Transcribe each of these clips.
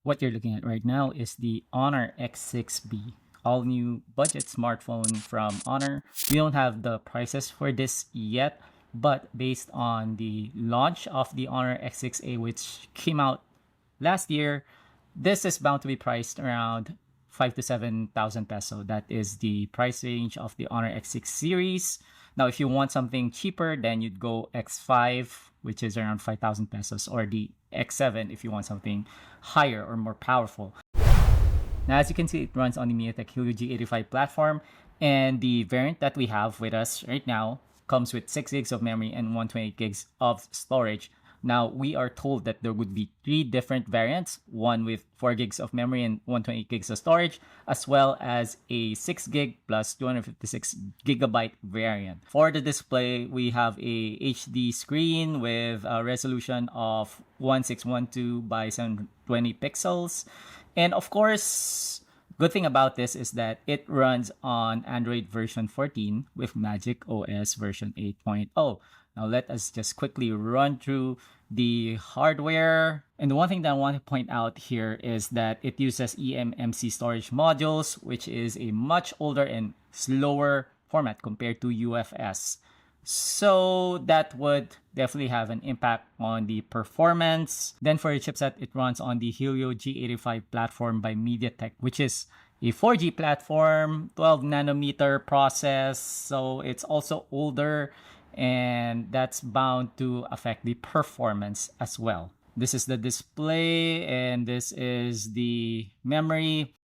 What you're looking at right now is the HONOR X6b, all new budget smartphone from Honor. We don't have the prices for this yet, but based on the launch of the HONOR X6a, which came out last year, this is bound to be priced around 5 to 7,000 peso. That is the price range of the HONOR X6 series. Now, if you want something cheaper, then you'd go X5, which is around 5,000 pesos, or the X7 if you want something higher or more powerful. Now, as you can see, it runs on the MediaTek Helio G85 platform, and the variant that we have with us right now comes with 6 gigs of memory and 128 gigs of storage. Now, we are told that there would be 3 different variants, one with 4 gigs of memory and 128 gigs of storage, as well as a 6 gig plus 256 gigabyte variant. For the display, we have a HD screen with a resolution of 1612 by 720 pixels. And of course, good thing about this is that it runs on Android version 14 with Magic OS version 8.0. Now let us just quickly run through the hardware. And the one thing that I want to point out here is that it uses EMMC storage modules, which is a much older and slower format compared to UFS. So that would definitely have an impact on the performance. Then for the chipset, it runs on the Helio G85 platform by MediaTek, which is a 4G platform, 12 nanometer process. So it's also older, and that's bound to affect the performance as well. This is the display, and this is the memory.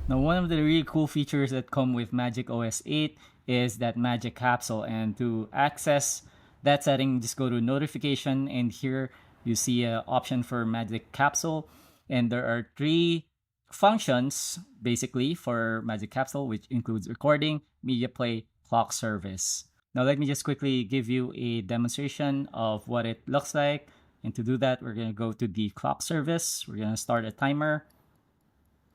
Now, one of the really cool features that come with Magic OS 8 is that Magic Capsule, and to access that setting, just go to notification, and here you see an option for Magic Capsule, and there are 3 functions basically for Magic Capsule, which includes recording, media play, clock service. Now let me just quickly give you a demonstration of what it looks like. And to do that, we're going to go to the clock service. We're going to start a timer.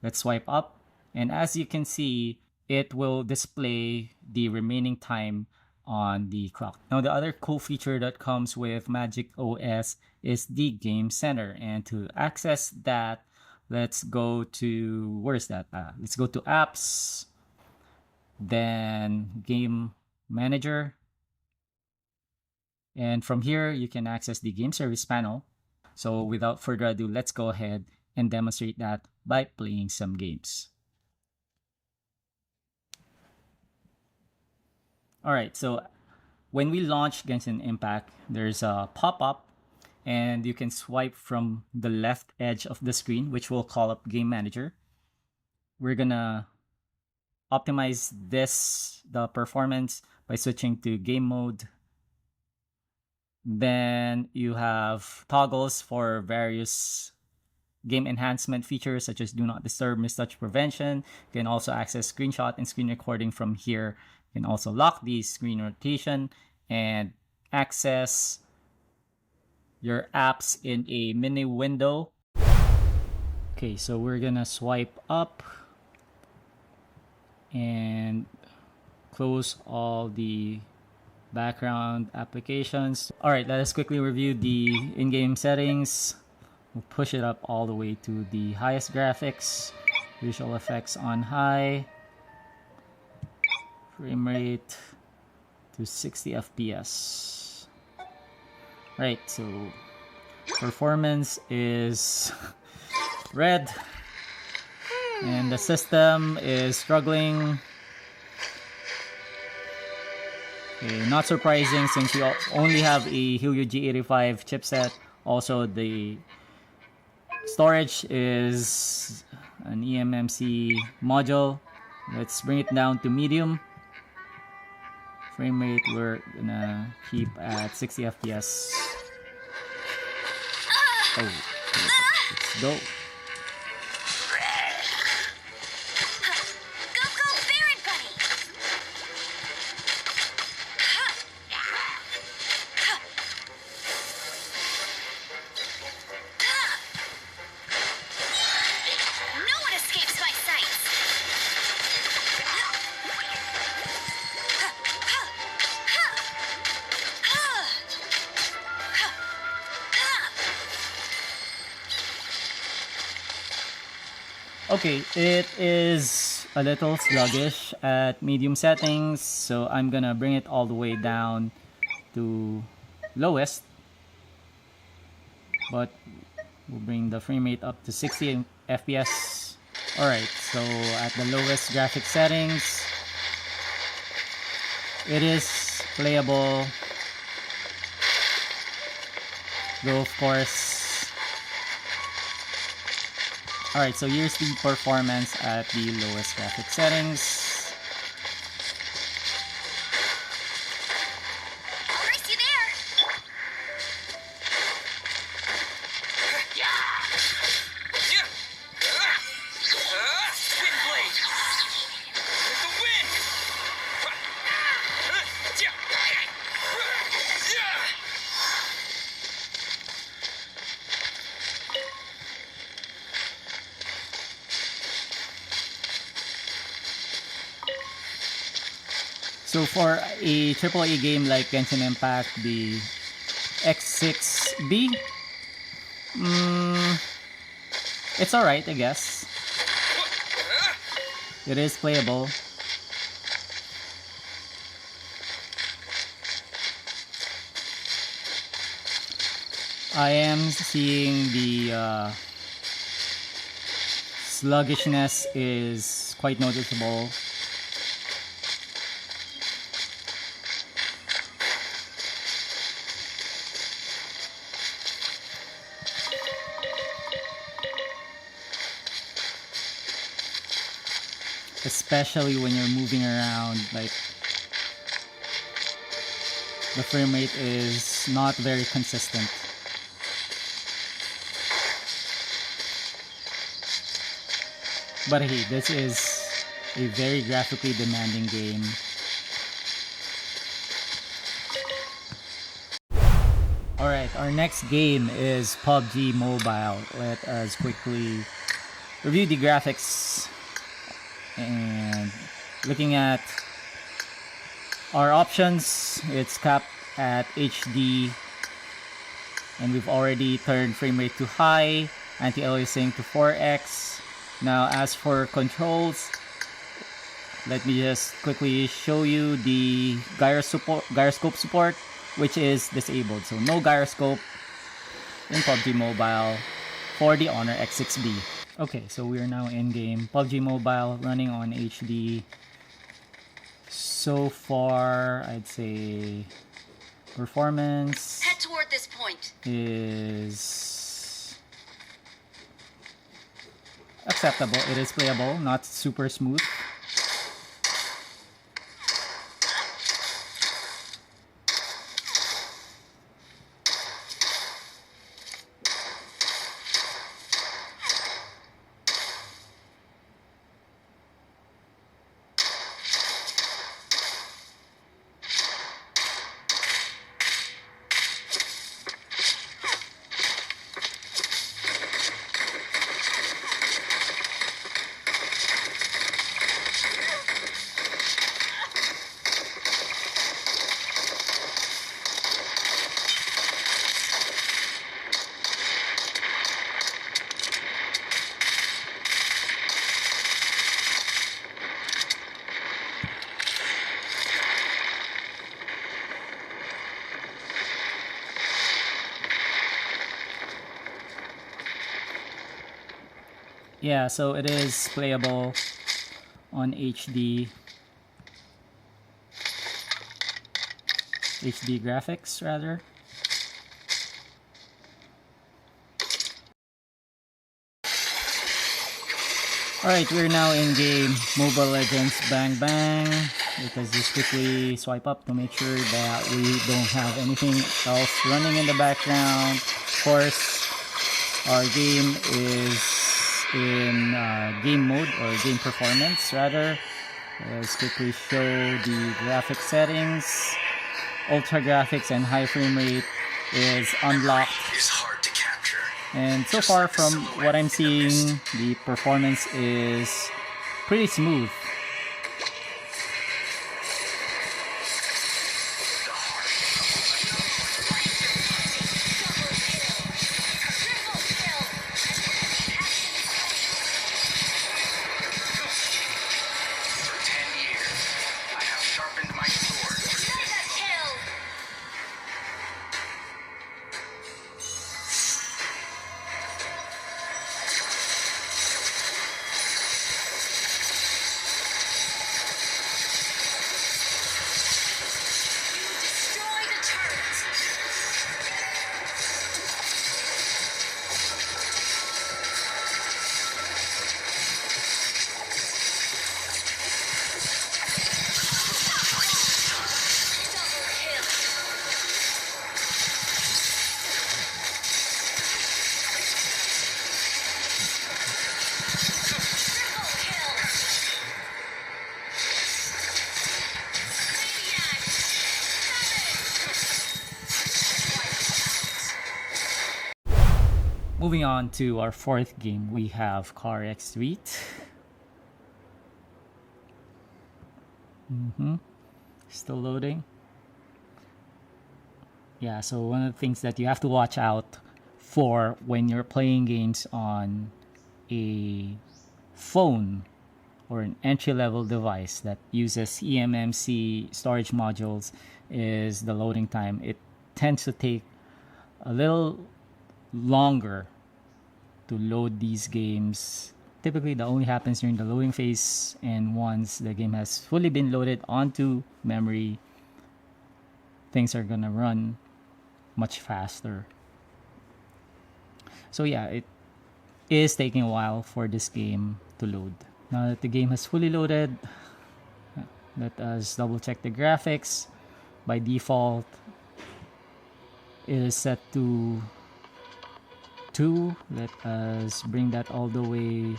Let's swipe up. And as you can see, it will display the remaining time on the clock. Now the other cool feature that comes with Magic OS is the Game Center. And to access that, let's go to, where's that? Let's go to Apps, then Game Manager, and from here you can access the game service panel. So without further ado, let's go ahead and demonstrate that by playing some games. Alright, so when we launch Genshin Impact, there's a pop-up, and you can swipe from the left edge of the screen, which will call up Game Manager. We're gonna optimize the performance by switching to game mode. Then you have toggles for various game enhancement features such as do not disturb, mistouch prevention. You can also access screenshot and screen recording from here. You can also lock the screen rotation and access your apps in a mini window. Okay, so we're gonna swipe up and close all the background applications. All right, let us quickly review the in-game settings. We'll push it up all the way to the highest graphics, visual effects on high, frame rate to 60 FPS. Right, so performance is red, and the system is struggling. Okay, not surprising since you only have a Helio G85 chipset. Also, the storage is an EMMC module. Let's bring it down to medium. Frame rate, we're gonna keep at 60 FPS. Oh, okay, let's go. Okay, it is a little sluggish at medium settings, so I'm gonna bring it all the way down to lowest, but we'll bring the frame rate up to 60 FPS. Alright, so at the lowest graphic settings, it is playable, though of course. Alright, so here's the performance at the lowest graphic settings. So for a AAA game like Genshin Impact, the X6b, it's alright, I guess. It is playable. I am seeing the sluggishness is quite noticeable. Especially when you're moving around, like the frame rate is not very consistent. But hey, this is a very graphically demanding game. Alright, our next game is PUBG Mobile. Let us quickly review the graphics. And looking at our options, it's capped at HD, and we've already turned frame rate to high, anti-aliasing to 4x. Now as for controls, let me just quickly show you the gyroscope support, which is disabled. So no gyroscope in PUBG Mobile for the HONOR X6b. Okay, so we are now in game. PUBG Mobile running on HD. So far, I'd say performance head toward this point is acceptable. It is playable, not super smooth. Yeah, so it is playable on HD graphics rather. Alright, we're now in game Mobile Legends Bang Bang. Let us just quickly swipe up to make sure that we don't have anything else running in the background. Of course, our game is in game mode, or game performance rather. Let's quickly show the graphic settings. Ultra graphics and high frame rate is unlocked. And so far from what I'm seeing, the performance is pretty smooth. Moving on to our fourth game, we have Carx Street. Still loading. Yeah, so one of the things that you have to watch out for when you're playing games on a phone or an entry-level device that uses EMMC storage modules is the loading time. It tends to take a little longer to load these games. Typically, that only happens during the loading phase, and once the game has fully been loaded onto memory, things are gonna run much faster. So yeah, it is taking a while for this game to load. Now that the game has fully loaded, let us double check the graphics. By default, it is set to 2. Let us bring that all the way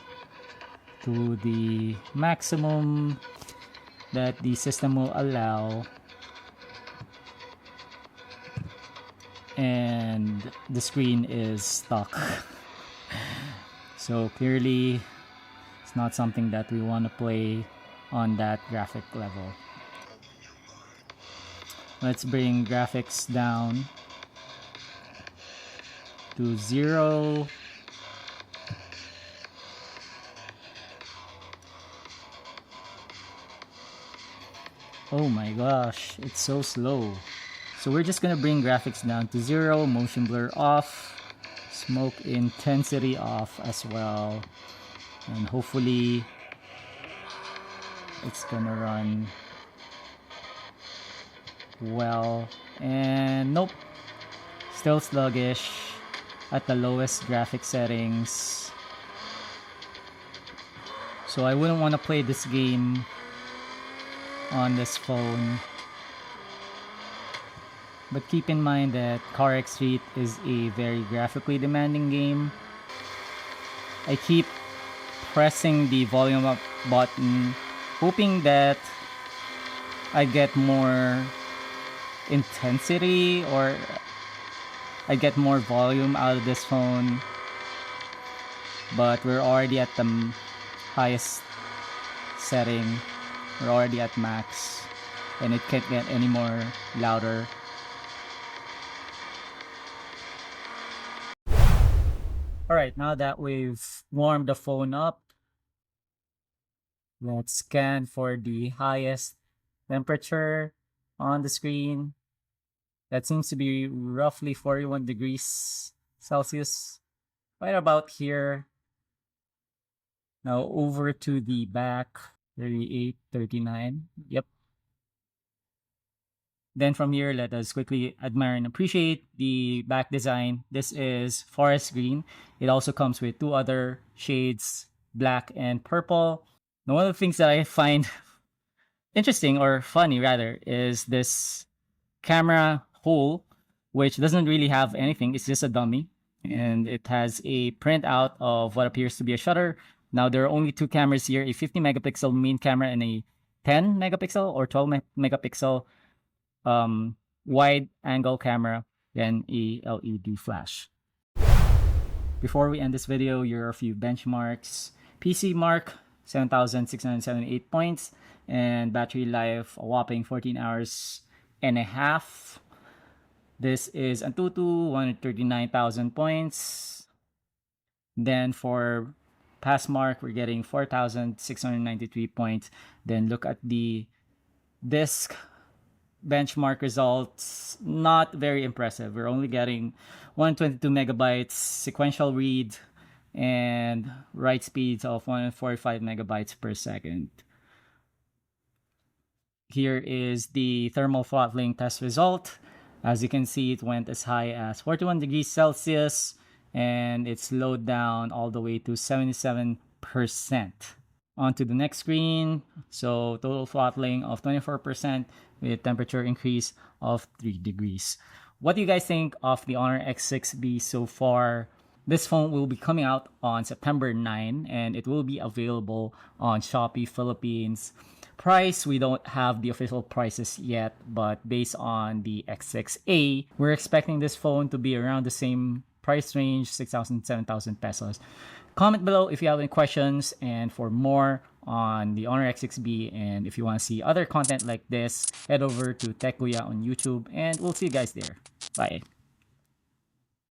to the maximum that the system will allow. And the screen is stuck. So clearly, it's not something that we want to play on that graphic level. Let's bring graphics down to 0. Oh my gosh, it's so slow. So we're just gonna bring graphics down to 0, motion blur off, smoke intensity off as well, and hopefully it's gonna run well. And nope, still sluggish at the lowest graphic settings. So I wouldn't want to play this game on this phone. But keep in mind that Carx Street is a very graphically demanding game. I keep pressing the volume up button, hoping that I get more intensity or I get more volume out of this phone. But we're already at the highest setting. We're already at max, and it can't get any more louder. Alright, now that we've warmed the phone up, let's scan for the highest temperature on the screen. That seems to be roughly 41 degrees Celsius, right about here. Now over to the back, 38, 39, yep. Then from here, let us quickly admire and appreciate the back design. This is forest green. It also comes with 2 other shades, black and purple. Now, one of the things that I find interesting, or funny rather, is this camera hole, which doesn't really have anything. It's just a dummy, and it has a printout of what appears to be a shutter. Now, there are only 2 cameras here, a 50 megapixel main camera and a 10 megapixel or 12 megapixel wide angle camera, then a LED flash. Before we end this video, here are a few benchmarks. PC mark 7,678 points, and battery life a whopping 14 hours and a half. This is Antutu, 139,000 points. Then for pass mark, we're getting 4,693 points. Then look at the disk benchmark results, not very impressive. We're only getting 122 megabytes sequential read and write speeds of 145 megabytes per second. Here is the thermal throttling test result. As you can see, it went as high as 41 degrees Celsius, and it slowed down all the way to 77%. On to the next screen. So total throttling of 24% with temperature increase of 3 degrees. What do you guys think of the HONOR X6b so far? This phone will be coming out on September 9, and it will be available on Shopee Philippines. Price, we don't have the official prices yet, but based on the X6a, we're expecting this phone to be around the same price range 6,000 7,000 pesos. Comment below if you have any questions, and for more on the HONOR X6b, and if you want to see other content like this, head over to Tech Kuya on YouTube, and we'll see you guys there. Bye.